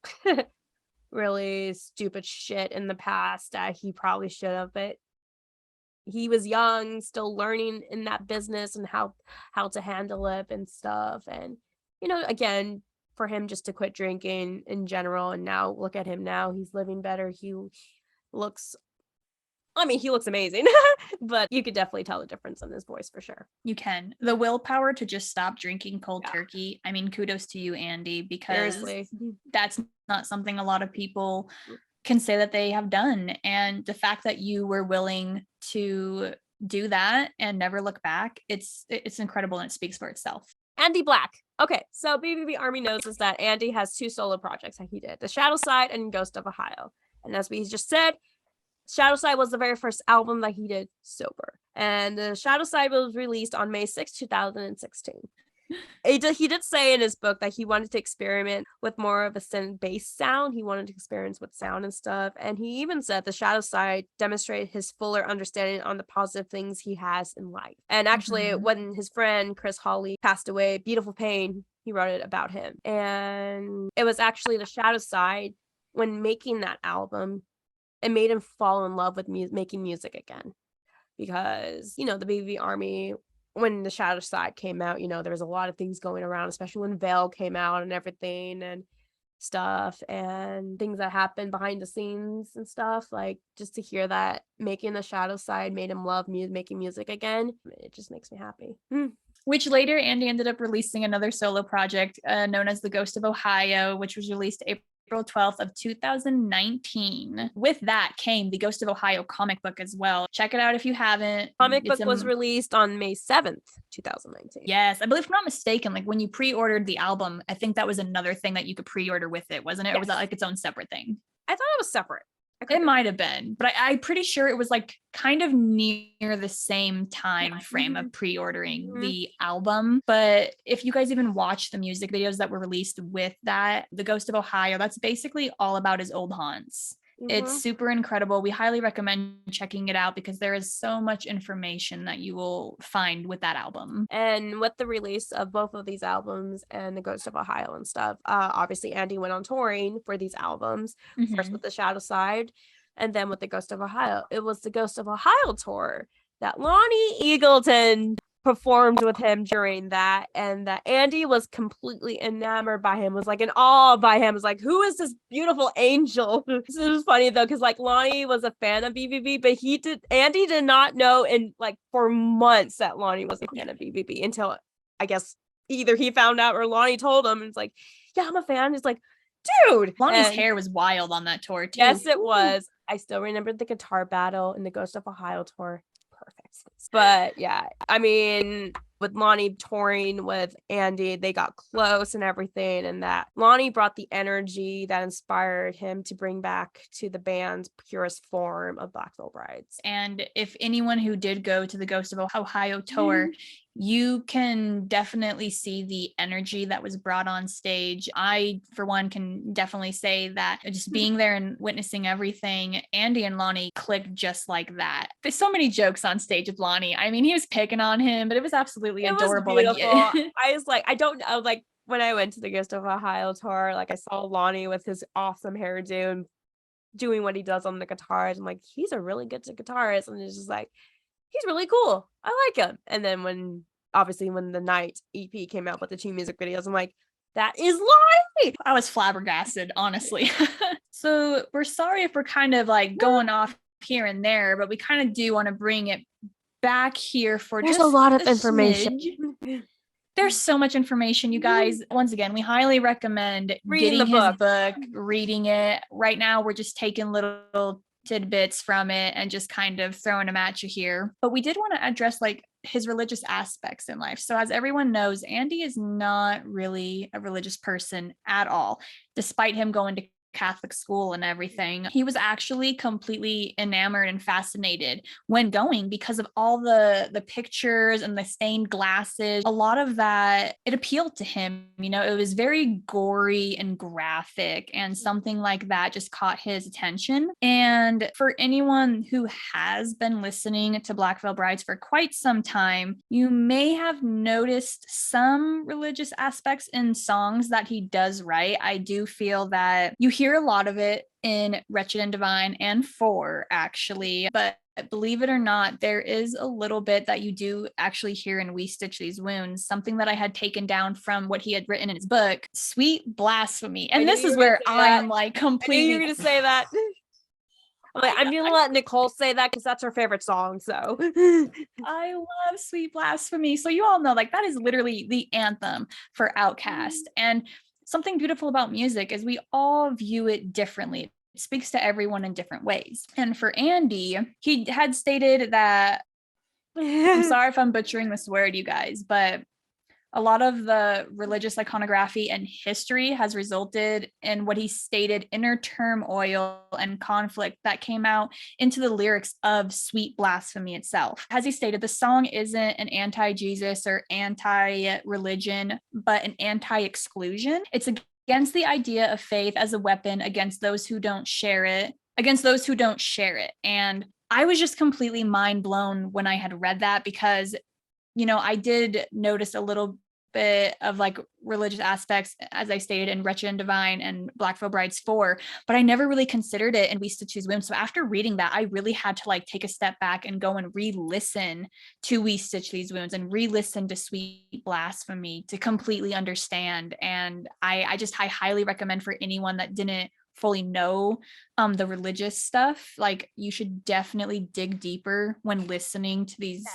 really stupid shit in the past that he probably should have, but he was young, still learning in that business and how to handle it and stuff. And, you know, again, for him just to quit drinking in general, and now look at him now, he's living better. He looks amazing, but you could definitely tell the difference in his voice for sure. You can. The willpower to just stop drinking cold turkey. I mean, kudos to you, Andy, because Seriously. that's not something a lot of people can say that they have done. And the fact that you were willing to do that and never look back, it's incredible, and it speaks for itself. Andy Black. Okay, so BVB Army knows is that Andy has 2 solo projects that he did, The Shadow Side and Ghost of Ohio. And as we just said, Shadow Side was the very first album that he did sober. And The Shadow Side was released on May 6, 2016. He did say in his book that he wanted to experiment with more of a synth bass sound. He wanted to experiment with sound and stuff. And he even said The Shadow Side demonstrated his fuller understanding on the positive things he has in life. And actually, when his friend Chris Hawley passed away, Beautiful Pain, he wrote it about him. And it was actually The Shadow Side, when making that album, it made him fall in love with making music again. Because, you know, the BVB Army, when The Shadow Side came out, you know, there was a lot of things going around, especially when Veil came out and everything and stuff, and things that happened behind the scenes and stuff. Like, just to hear that making The Shadow Side made him love making music again, it just makes me happy. Which later Andy ended up releasing another solo project known as The Ghost of Ohio, which was released April 12th of 2019. With that came the Ghost of Ohio comic book as well. Check it out if you haven't. Comic book was released on May 7th, 2019. Yes, I believe, if I'm not mistaken, like when you pre-ordered the album, I think that was another thing that you could pre-order with it, wasn't it? Yes. Or was that like its own separate thing? I thought it was separate. It might have been, but I'm pretty sure it was like kind of near the same time frame of pre-ordering the album. But if you guys even watch the music videos that were released with that, The Ghost of Ohio, that's basically all about his old haunts. It's super incredible. We highly recommend checking it out because there is so much information that you will find with that album. And with the release of both of these albums and The Ghost of Ohio and stuff, obviously Andy went on touring for these albums, first with The Shadow Side and then with The Ghost of Ohio. It was the Ghost of Ohio tour that Lonnie Eagleton performed with him during that, and that Andy was completely enamored by him, was like in awe by him, was like, who is this beautiful angel? This is funny though, because like Lonnie was a fan of BVB, but Andy did not know in like for months that Lonnie was a fan of BVB until I guess either he found out or Lonnie told him, and it's like, yeah, I'm a fan. It's like, dude, Lonnie's hair was wild on that tour too. Yes, it was. I still remember the guitar battle in the Ghost of Ohio tour. Perfect. But yeah, I mean, with Lonnie touring with Andy, they got close and everything, and that Lonnie brought the energy that inspired him to bring back to the band's purest form of Black Veil Brides. And if anyone who did go to the Ghost of Ohio tour, you can definitely see the energy that was brought on stage. I, for one, can definitely say that just being there and witnessing everything, Andy and Lonnie clicked just like that. There's so many jokes on stage with Lonnie. I mean, he was picking on him, but it was absolutely adorable. Was beautiful. I was like, I don't know, like when I went to the Ghost of Ohio tour, like I saw Lonnie with his awesome hairdo and doing what he does on the guitars. I'm like, he's a really good guitarist, and it's just like, he's really cool. I like him. And then when the Night EP came out with the 2 music videos, I'm like, that is Lonnie. I was flabbergasted, honestly. So we're sorry if we're kind of like going off here and there, but we kind of do want to bring it back here for There's just a lot of information. There's so much information, you guys. Once again, we highly recommend reading getting his book, reading it. Right now, we're just taking little tidbits from it and just kind of throwing them at you here. But we did want to address like his religious aspects in life. So as everyone knows, Andy is not really a religious person at all, despite him going to Catholic school and everything. He was actually completely enamored and fascinated when going because of all the pictures and the stained glasses. A lot of that, it appealed to him. You know, it was very gory and graphic, and something like that just caught his attention. And for anyone who has been listening to Black Veil Brides for quite some time, you may have noticed some religious aspects in songs that he does write. I do feel that you hear a lot of it in Wretched and Divine and Four, actually, but believe it or not, there is a little bit that you do actually hear in We Stitch These Wounds, something that I had taken down from what he had written in his book, Sweet Blasphemy. And this is where I'm like completely. I knew you were going to say that. I'm going to let Nicole say that because that's her favorite song. So I love Sweet Blasphemy. So you all know, like, that is literally the anthem for Outkast. And something beautiful about music is we all view it differently. It speaks to everyone in different ways. And for Andy, he had stated that, I'm sorry if I'm butchering this word, you guys, but a lot of the religious iconography and history has resulted in what he stated inner turmoil and conflict that came out into the lyrics of Sweet Blasphemy itself. As he stated, the song isn't an anti-Jesus or anti-religion, but an anti-exclusion. It's against the idea of faith as a weapon against those who don't share it, And I was just completely mind blown when I had read that because, you know, I did notice a little bit of like religious aspects, as I stated, in Wretched and Divine and Black Veil Brides 4, but I never really considered it in We Stitch These Wounds. So after reading that, I really had to like take a step back and go and re-listen to We Stitch These Wounds and re-listen to Sweet Blasphemy to completely understand. And I highly recommend for anyone that didn't fully know the religious stuff, like you should definitely dig deeper when listening to these,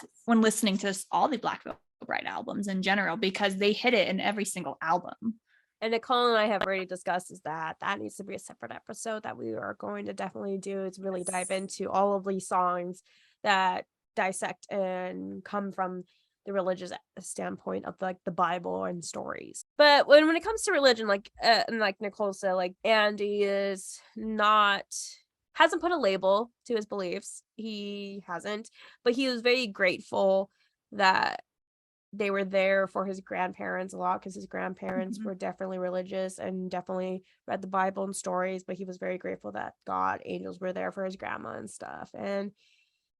all the Black Veil Bride albums in general, because they hit it in every single album. And Nicole and I have already discussed is that needs to be a separate episode that we are going to definitely do. Is really dive into all of these songs that dissect and come from the religious standpoint of like the Bible and stories. But when it comes to religion, like and like Nicole said, like Andy hasn't put a label to his beliefs. He hasn't, but he was very grateful that they were there for his grandparents a lot, because his grandparents were definitely religious and definitely read the Bible and stories, but he was very grateful that God, angels were there for his grandma and stuff. And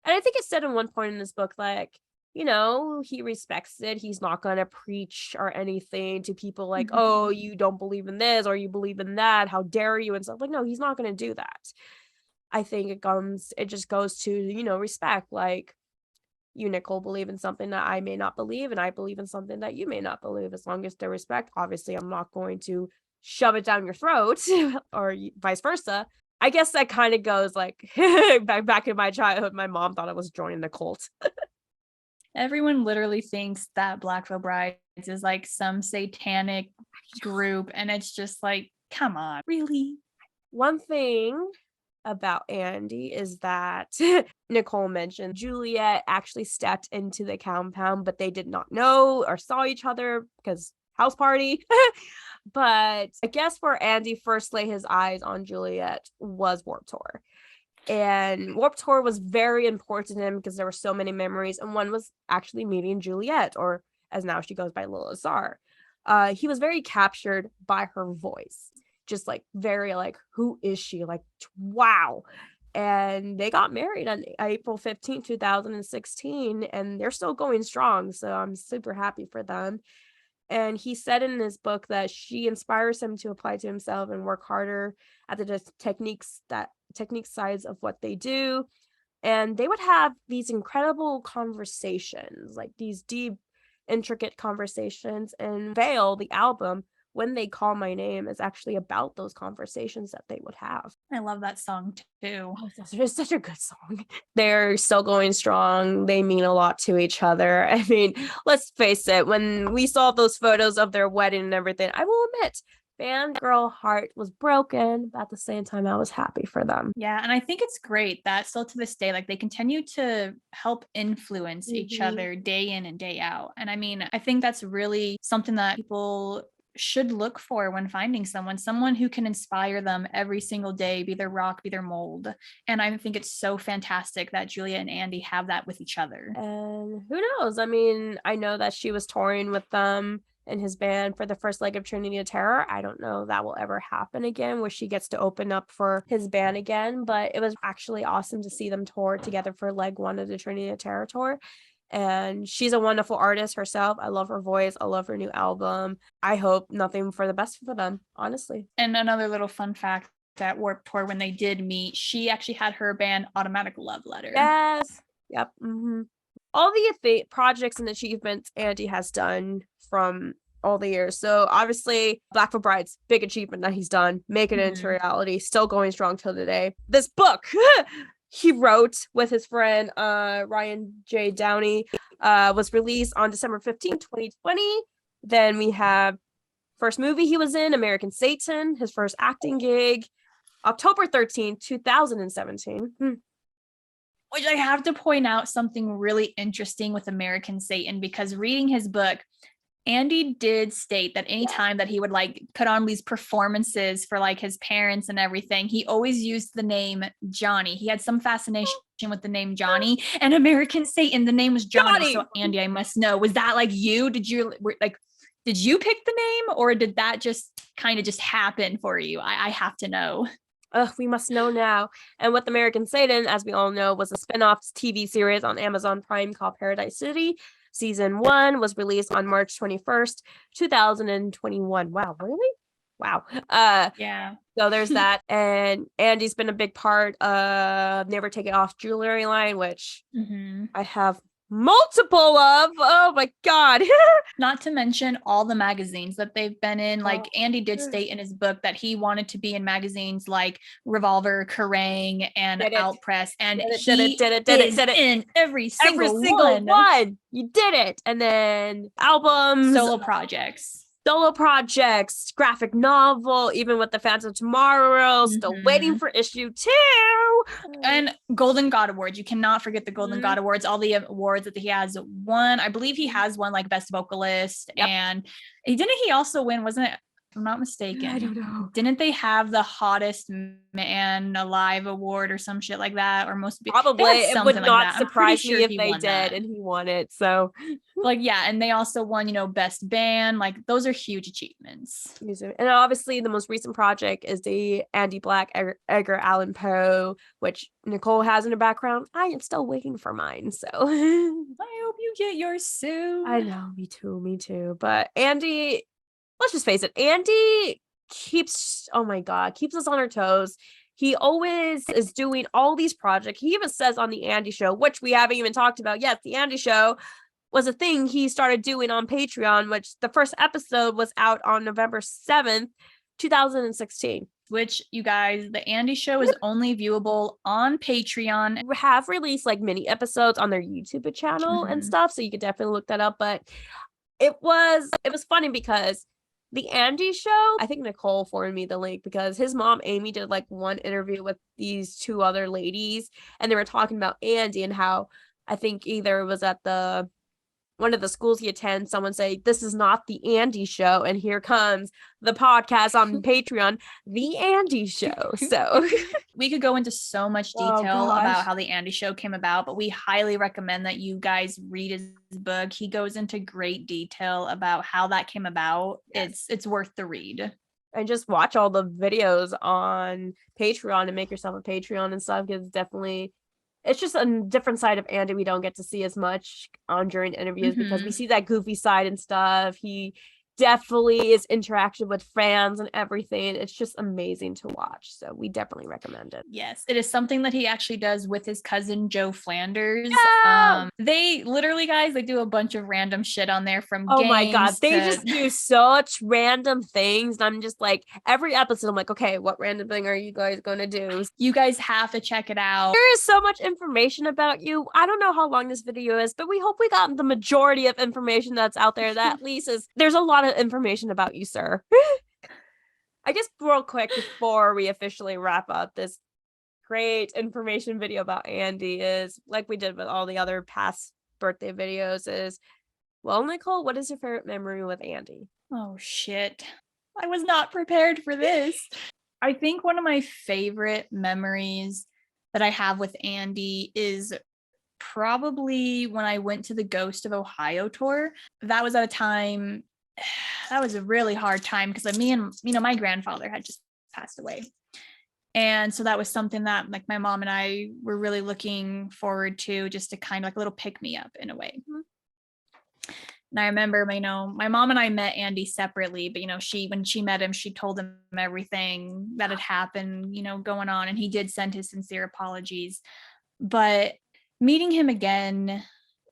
I think it said in one point in this book, like, you know, he respects it. He's not going to preach or anything to people like, oh, you don't believe in this or you believe in that. How dare you? And stuff. Like, no, he's not going to do that. I think it just goes to, you know, respect. Like, you, Nicole, believe in something that I may not believe, and I believe in something that you may not believe. As long as there's respect, obviously, I'm not going to shove it down your throat or vice versa. I guess that kind of goes like back in my childhood, my mom thought I was joining the cult. Everyone literally thinks that Black Veil Brides is like some satanic group, and it's just like, come on, really? One thing about Andy is that Nicole mentioned Juliet actually stepped into the compound, but they did not know or saw each other because house party. But I guess where Andy first laid his eyes on Juliet was Warped Tour. And Warped Tour was very important to him because there were so many memories, and one was actually meeting Juliet, or as now she goes by, Lil Azar. He was very captured by her voice. Just like very like, who is she? Like, wow. And they got married on April 15th, 2016, and they're still going strong. So I'm super happy for them. And he said in his book that she inspires him to apply to himself and work harder at the technique sides of what they do. And they would have these incredible conversations, like these deep, intricate conversations. And Veil, the album, When They Call My Name, is actually about those conversations that they would have. I love that song too. Oh, it's such a good song. They're still going strong. They mean a lot to each other. I mean, let's face it, when we saw those photos of their wedding and everything, I will admit, fangirl heart was broken, but at the same time, I was happy for them. Yeah, and I think it's great that still to this day, like they continue to help influence each other day in and day out. And I mean, I think that's really something that people should look for when finding someone who can inspire them every single day, be their rock, be their mold. And I think it's so fantastic that Julia and Andy have that with each other. And who knows? I mean, I know that she was touring with them and his band for the first leg of Trinity of Terror. I don't know if that will ever happen again, where she gets to open up for his band again, but it was actually awesome to see them tour together for leg 1 of the Trinity of Terror tour. And she's a wonderful artist herself. I love her voice. I love her new album. I hope nothing for the best for them, honestly. And another little fun fact, at Warped Tour, when they did meet, she actually had her band Automatic Love Letter. Yes. Yep. Mm-hmm. All the projects and achievements Andy has done from all the years. So obviously Blackfoot Bride's big achievement that he's done, make it into reality, still going strong till today. This book he wrote with his friend Ryan J. Downey was released on December 15th, 2020. Then we have first movie he was in, American Satan, his first acting gig, October 13th, 2017. Which I have to point out something really interesting with American Satan, because reading his book, Andy did state that anytime that he would like put on these performances for like his parents and everything, he always used the name Johnny. He had some fascination with the name Johnny, and American Satan, the name was Johnny. So Andy, I must know, was that like you? Did you pick the name, or did that just kind of just happen for you? I have to know. We must know now. And with American Satan, as we all know, was a spin-off TV series on Amazon Prime called Paradise City. Season 1 was released on March 21st, 2021. Wow, really? Wow. Yeah. So there's that. And Andy's been a big part of Never Take It Off jewelry line, which I have multiple of. Oh my God. Not to mention all the magazines that they've been in. Like Andy did state in his book that he wanted to be in magazines like Revolver, Kerrang, and Outpress, and he did it in every single one. You did it. And then albums, solo projects, graphic novel, even with the Fans of Tomorrow, still waiting for issue 2. And Golden God Awards. You cannot forget the Golden God Awards, all the awards that he has won. I believe he has won like Best Vocalist. And he also win, wasn't it? If I'm not mistaken. I don't know. Didn't they have the Hottest Man Alive award or some shit like that? Or most probably. It would not surprise me if they did that. and he won it. So like, yeah, and they also won, Best Band. Like, those are huge achievements. And obviously the most recent project is the Andy Black Edgar Allan Poe, which Nicole has in her background. I am still waiting for mine, so I hope you get yours soon. I know, me too. But Andy, let's just face it, Andy keeps us on our toes. He always is doing all these projects. He even says on the Andy Show, which we haven't even talked about yet, the Andy Show was a thing he started doing on Patreon, which the first episode was out on November 7th, 2016. Which, you guys, the Andy Show is only viewable on Patreon. We have released like mini episodes on their YouTube channel and stuff, so you could definitely look that up. But it was funny because the Andy Show, I think Nicole forwarded me the link because his mom, Amy, did like one interview with these 2 other ladies, and they were talking about Andy and how I think either it was at one of the schools he attends, someone say, this is not the Andy Show, and here comes the podcast on Patreon, the Andy Show. So we could go into so much detail about how the Andy Show came about, but we highly recommend that you guys read his book. He goes into great detail about how that came about. Yes. It's worth the read. And just watch all the videos on Patreon and make yourself a Patreon and stuff, because it's just a different side of Andy we don't get to see as much on during interviews because we see that goofy side and stuff. He definitely is interaction with fans and everything. It's just amazing to watch. So we definitely recommend it. Yes, it is something that he actually does with his cousin Joe Flanders. Yeah! They literally, guys, they do a bunch of random shit on there from games. Oh my God, they just do such random things. And I'm just like, every episode, I'm like, okay, what random thing are you guys going to do? You guys have to check it out. There is so much information about you. I don't know how long this video is, but we hope we got the majority of information that's out there. That at least there's a lot of information about you, sir. I guess real quick before we officially wrap up this great information video about Andy is, like we did with all the other past birthday videos, is Well, Nicole, what is your favorite memory with Andy? Oh, shit. I was not prepared for this. I think one of my favorite memories that I have with Andy is probably when I went to the Ghost of Ohio tour. That was at a time, that was a really hard time because me and, my grandfather had just passed away. And so that was something that like my mom and I were really looking forward to, just to kind of like a little pick me up in a way. And I remember, my mom and I met Andy separately, but when she met him, she told him everything that had happened, going on, and he did send his sincere apologies. But meeting him again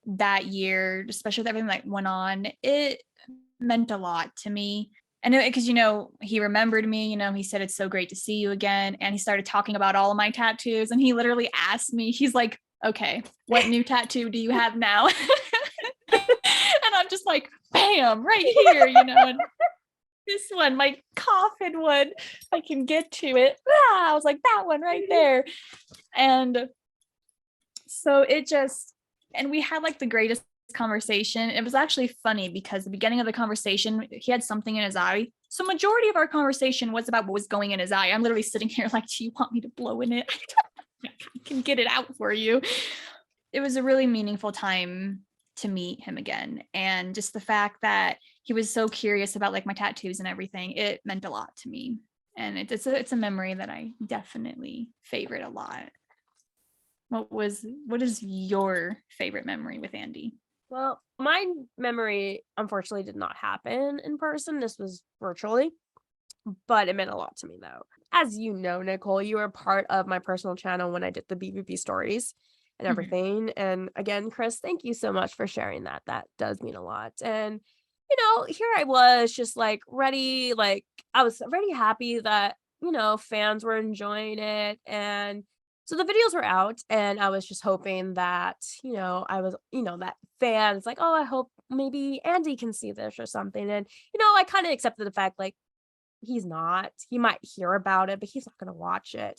that year, especially with everything that went on, it meant a lot to me. And because he remembered me, he said it's so great to see you again, and he started talking about all of my tattoos, and he literally asked me, he's like, okay, what new tattoo do you have now? And I'm just like, bam, right here, and this one, my coffin one, I can get to it. I was like, that one right there. And so and we had like the greatest conversation. It was actually funny because the beginning of the conversation, he had something in his eye. So majority of our conversation was about what was going in his eye. I'm literally sitting here like, do you want me to blow in it? I can get it out for you. It was a really meaningful time to meet him again. And just the fact that he was so curious about like my tattoos and everything, it meant a lot to me. And it's a memory that I definitely favorite a lot. What is your favorite memory with Andy? Well, my memory unfortunately did not happen in person. This was virtually, but it meant a lot to me though. As you know, Nicole, you were part of my personal channel when I did the BVB stories and everything. And again, Chris, thank you so much for sharing that. That does mean a lot. And here I was just like ready, like I was already happy that, fans were enjoying it. And so the videos were out, and I was just hoping that, I was, that fans like, oh, I hope maybe Andy can see this or something. And, I kind of accepted the fact like he might hear about it, but he's not going to watch it.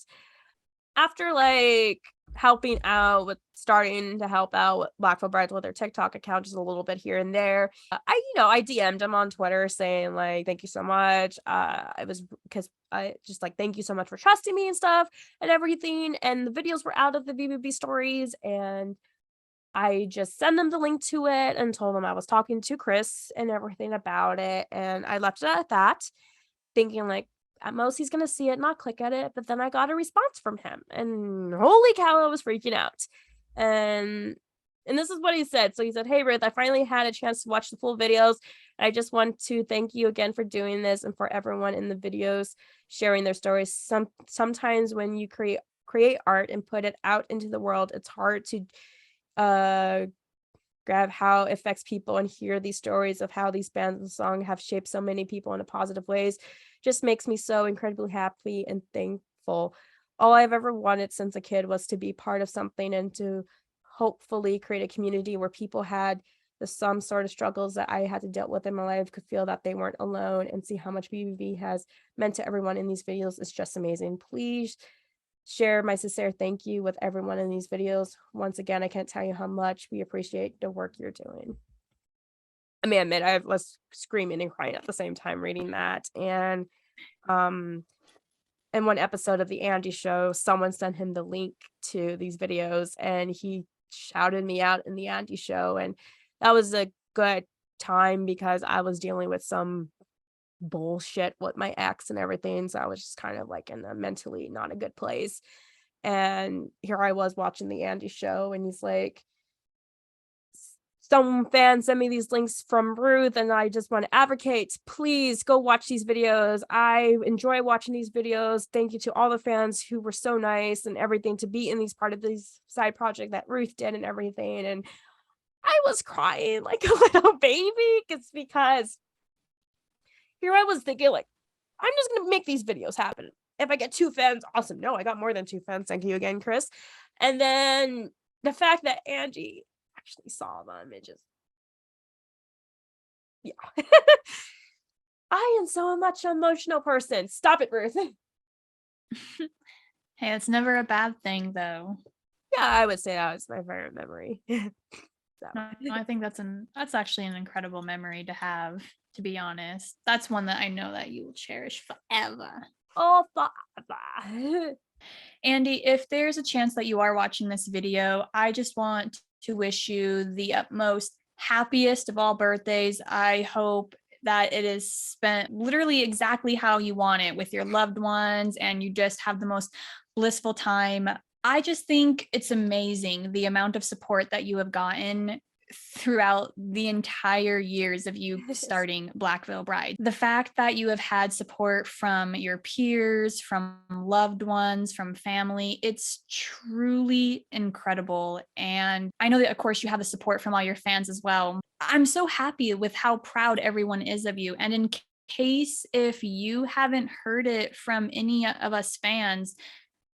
After like helping out with starting to help out with Blackfoot Brides with their TikTok account just a little bit here and there, I DM'd him on Twitter saying like, thank you so much. It was because I just like, thank you so much for trusting me and stuff and everything. And the videos were out of the BBB stories, and I just sent them the link to it and told them I was talking to Chris and everything about it. And I left it at that, thinking like, at most he's gonna see it, not click at it. But then I got a response from him, and holy cow, I was freaking out. And this is what he said. So he said, "Hey Ruth, I finally had a chance to watch the full videos. I just want to thank you again for doing this, and for everyone in the videos sharing their stories. Sometimes when you create art and put it out into the world, it's hard to grab how it affects people, and hear these stories of how these bands and songs have shaped so many people in a positive ways just makes me so incredibly happy and thankful. All I've ever wanted since a kid was to be part of something, and to hopefully create a community where people had some sort of struggles that I had to deal with in my life could feel that they weren't alone, and see how much BBB has meant to everyone in these videos. It's just amazing. Please share my sincere thank you with everyone in these videos. Once again, I can't tell you how much we appreciate the work you're doing." I may admit, I was screaming and crying at the same time reading that. And in one episode of the Andy show, someone sent him the link to these videos, and he shouted me out in the Andy show. And that was a good time because I was dealing with some bullshit with my ex and everything. So I was just kind of like in a mentally not a good place. And here I was watching the Andy show, and he's like, some fans send me these links from Ruth, and I just want to advocate. Please go watch these videos. I enjoy watching these videos. Thank you to all the fans who were so nice and everything to be in these part of this side project that Ruth did and everything. And I was crying like a little baby, because here I was thinking like, I'm just going to make these videos happen. If I get 2 fans, awesome. No, I got more than 2 fans. Thank you again, Chris. And then the fact that Angie actually saw them, it just, yeah. I am so much an emotional person. Stop it, Ruth. Hey, it's never a bad thing though. Yeah, I would say that was my favorite memory. So No, I think that's actually an incredible memory to have, to be honest. That's one that I know that you will cherish forever. oh, bye. Andy, if there's a chance that you are watching this video, I just want to wish you the utmost happiest of all birthdays. I hope that it is spent literally exactly how you want it with your loved ones and you just have the most blissful time. I just think it's amazing the amount of support that you have gotten throughout the entire years of you starting Black Veil Bride. The fact that you have had support from your peers, from loved ones, from family, it's truly incredible. And I know that, of course, you have the support from all your fans as well. I'm so happy with how proud everyone is of you. And in case if you haven't heard it from any of us fans,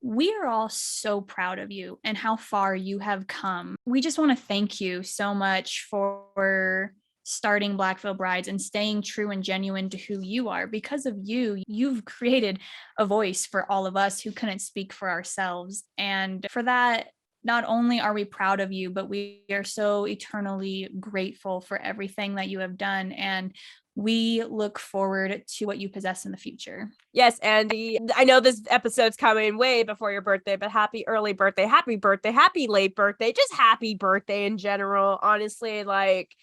we are all so proud of you and how far you have come. We just want to thank you so much for starting Black Veil Brides and staying true and genuine to who you are. Because of you, you've created a voice for all of us who couldn't speak for ourselves. And for that, not only are we proud of you, but we are so eternally grateful for everything that you have done. And we look forward to what you possess in the future. Yes, Andy, I know this episode's coming way before your birthday, but happy early birthday, happy late birthday, just happy birthday in general. Honestly, like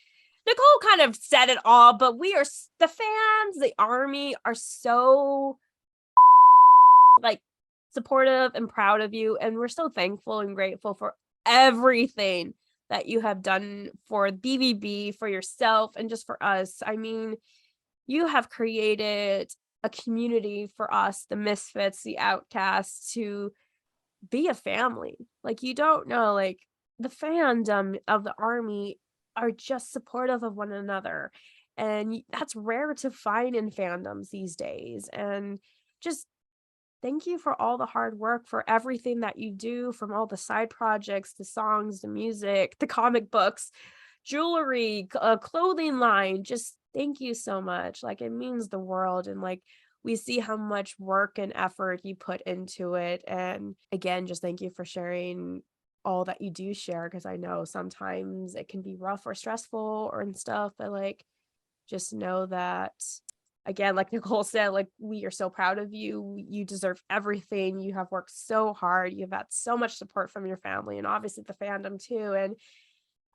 Nicole kind of said it all, but we are, the fans, the army are so like supportive and proud of you. And we're so thankful and grateful for everything that you have done for BVB, for yourself, and just for us. I mean, you have created a community for us, the misfits, the outcasts, to be a family. Like, you don't know, like, the fandom of the army are just supportive of one another. And that's rare to find in fandoms these days. And just thank you for all the hard work, for everything that you do, from all the side projects, the songs, the music, the comic books, jewelry, clothing line. Just thank you so much. Like, it means the world. And like, we see how much work and effort you put into it. And again, just thank you for sharing all that you do share, because I know sometimes it can be rough or stressful or and stuff, but like, just know that, again, like Nicole said, like, we are so proud of you. You deserve everything. You have worked so hard. You've had so much support from your family and obviously the fandom too. And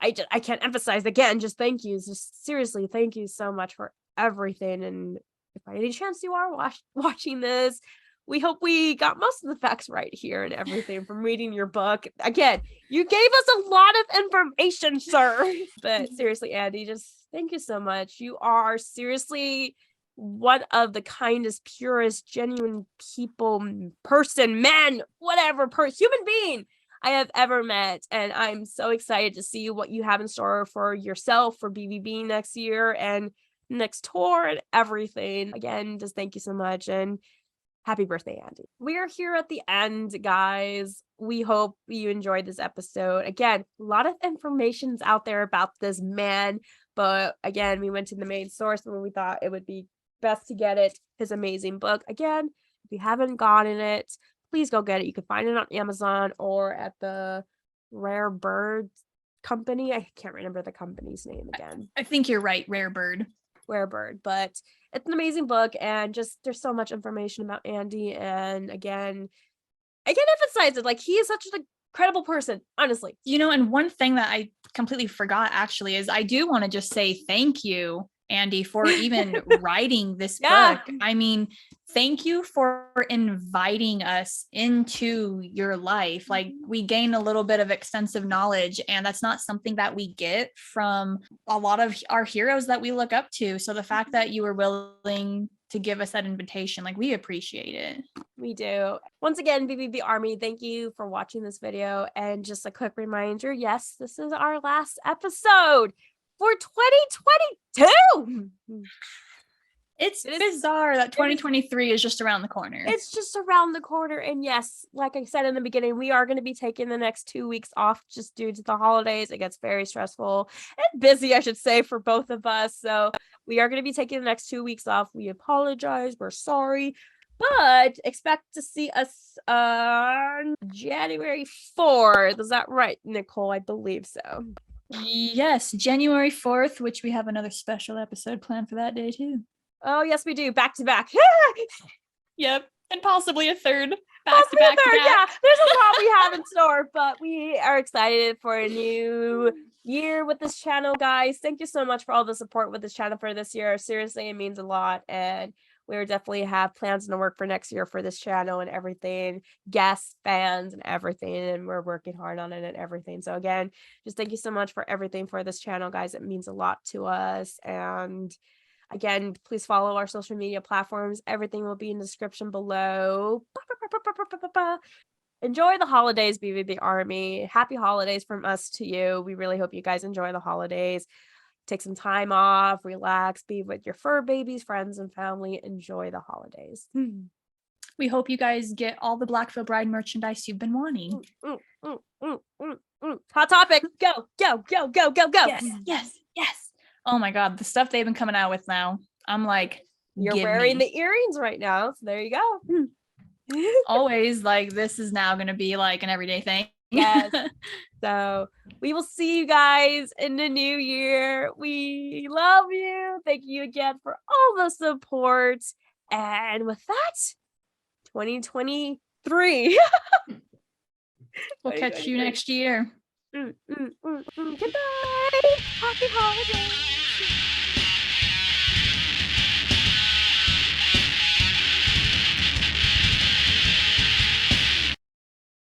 I can't emphasize again, just thank you. Just seriously, thank you so much for everything. And if by any chance you are watching this, we hope we got most of the facts right here and everything from reading your book. Again, you gave us a lot of information, sir. But seriously, Andy, just thank you so much. You are seriously one of the kindest, purest, genuine people, person, man, whatever, human being I have ever met. And I'm so excited to see what you have in store for yourself, for BVB next year and next tour and everything. Again, just thank you so much. And happy birthday, Andy. We are here at the end, guys. We hope you enjoyed this episode. Again, a lot of information's out there about this man, but again, we went to the main source when we thought it would be best to get it. His amazing book. Again, if you haven't gotten it, please go get it. You can find it on Amazon or at the Rare Bird company. I can't remember the company's name again. I think you're right, Rare Bird. Rare Bird, but it's an amazing book, and just there's so much information about Andy. And again, I can't emphasize it, like, he is such an incredible person, honestly. You know, and one thing that I completely forgot actually is I do want to just say thank you, Andy, for even writing this book. I mean, thank you for inviting us into your life. Like, we gain a little bit of extensive knowledge, and that's not something that we get from a lot of our heroes that we look up to. So the fact that you were willing to give us that invitation, like, we appreciate it. We do. Once again, BVB Army, thank you for watching this video. And just a quick reminder, yes, this is our last episode for 2022. It's bizarre that 2023 is just around the corner. It's just around the corner. And yes, like I said in the beginning, we are going to be taking the next 2 weeks off just due to the holidays. It gets very stressful and busy, I should say, for both of us. So we are going to be taking the next 2 weeks off. We apologize. We're sorry. But expect to see us on January 4th. Is that right, Nicole? I believe so. Yes, January 4th, which we have another special episode planned for that day too. Oh, yes, we do. Back to back. Yep, and possibly a third. Possibly a third. Yeah, there's a lot we have in store, but we are excited for a new year with this channel, guys. Thank you so much for all the support with this channel for this year. Seriously, it means a lot, and we definitely have plans in the work for next year for this channel and everything, guests, fans, and everything, and we're working hard on it and everything. So again, just thank you so much for everything for this channel, guys. It means a lot to us. And again, please follow our social media platforms. Everything will be in the description below. Enjoy the holidays, BVB Army. Happy holidays from us to you. We really hope you guys enjoy the holidays. Take some time off, relax, be with your fur babies, friends, and family. Enjoy the holidays. We hope you guys get all the Blackville Bride merchandise you've been wanting. Hot topic. Go, go, go, go, go, go. Yes. Oh my God, the stuff they've been coming out with now. I'm like, you're give wearing me. the earrings right now. So there you go. Always like this is now going to be like an everyday thing. Yes. So we will see you guys in the new year. We love you. Thank you again for all the support. And with that, 2023. We'll catch you next year. Goodbye. Happy holidays.